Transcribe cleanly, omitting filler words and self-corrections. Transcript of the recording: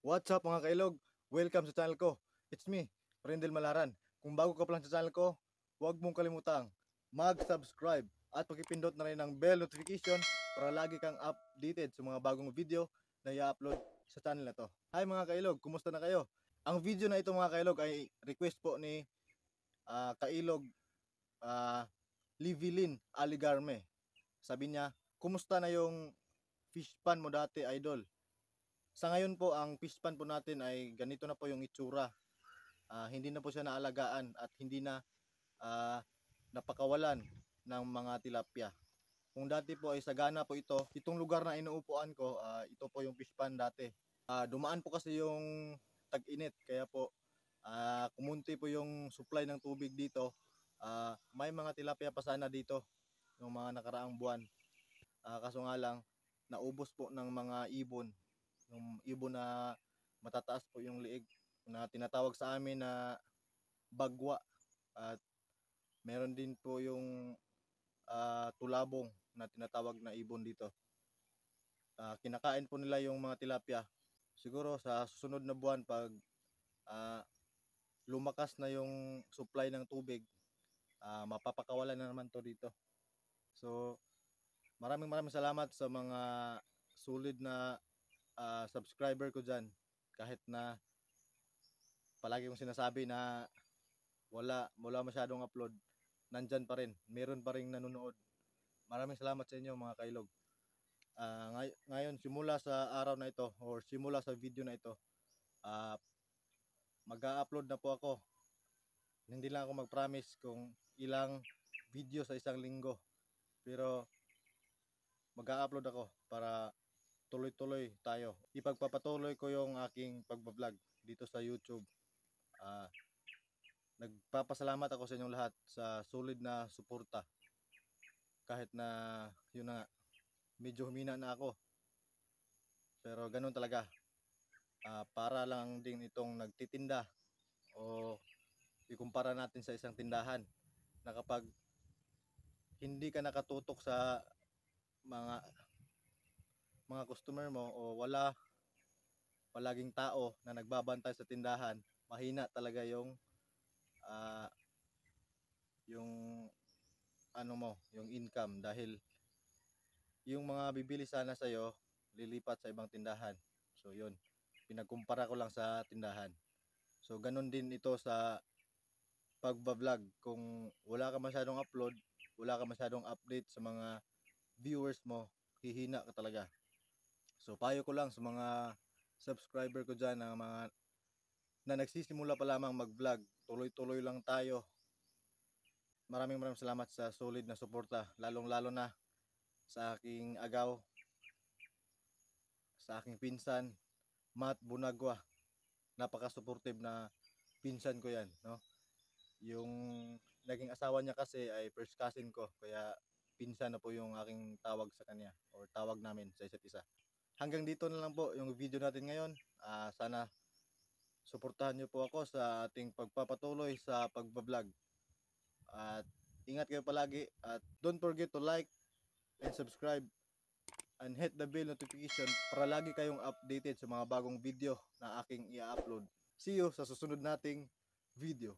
What's up mga kailog? Welcome sa channel ko. It's me, Rendel Malaran. Kung bago ka pa lang sa channel ko, huwag mong kalimutang mag-subscribe at pakipindot na rin ng bell notification para lagi kang updated sa mga bagong video na i-upload sa channel na to. Hi mga kailog, kumusta na kayo? Ang video na ito mga kailog ay request po ni kailog Livilin Aligarme. Sabi niya, kumusta na yung fish pan mo dati, idol? Sa ngayon po, ang fish pan po natin ay ganito na po yung itsura. Hindi na po siya naalagaan at hindi na napakawalan ng mga tilapia. Kung dati po ay sagana po itong lugar na inuupuan ko, ito po yung fish pan dati. Dumaan po kasi yung tag-init, kaya po kumunti po yung supply ng tubig dito. May mga tilapia pa sana dito yung mga nakaraang buwan. Kaso nga lang, naubos po ng mga ibon. Yung ibon na matataas po yung liig na tinatawag sa amin na bagwa, at meron din po yung tulabong na tinatawag na ibon dito. Kinakain po nila yung mga tilapia. Siguro sa susunod na buwan, pag lumakas na yung supply ng tubig, mapapakawalan na naman to dito. So maraming salamat sa mga sulit na subscriber ko dyan. Kahit na palagi kong sinasabi na wala masyadong upload, nandyan pa rin, meron pa rin nanonood. Maraming salamat sa inyo mga kailog. Ngayon, simula sa araw na ito or simula sa video na ito, mag-a-upload na po ako. Hindi lang ako mag-promise kung ilang video sa isang linggo, pero mag-a-upload ako para tuloy-tuloy tayo. Ipagpapatuloy ko yung aking pagbablog dito sa YouTube. Nagpapasalamat ako sa inyong lahat sa solid na suporta. Kahit na yun na nga, medyo humina na ako, pero ganun talaga. Para lang din itong nagtitinda, o ikumpara natin sa isang tindahan, na kapag hindi ka nakatutok sa mga customer mo, o wala palaging tao na nagbabantay sa tindahan, mahina talaga yung yung income, dahil yung mga bibili sana sa'yo lilipat sa ibang tindahan. So yun, pinagkumpara ko lang sa tindahan. So ganun din ito sa pagbablog. Kung wala ka masyadong upload, wala ka masyadong update sa mga viewers mo, hihina ka talaga. So payo ko lang sa mga subscriber ko dyan, na mga na nagsisimula pa lamang mag-vlog, tuloy-tuloy lang tayo. Maraming salamat sa solid na suporta, lalong-lalo na sa aking agaw, sa aking pinsan, Matt Bunagwa. Napaka-supportive na pinsan ko yan, no? Yung naging asawa niya kasi ay first cousin ko, kaya pinsan na po yung aking tawag sa kanya, or tawag namin sa isa't isa. Hanggang dito na lang po yung video natin ngayon. Sana suportahan niyo po ako sa ating pagpapatuloy sa pagbablog. At ingat kayo palagi, at don't forget to like and subscribe and hit the bell notification para lagi kayong updated sa mga bagong video na aking i-upload. See you sa susunod nating video.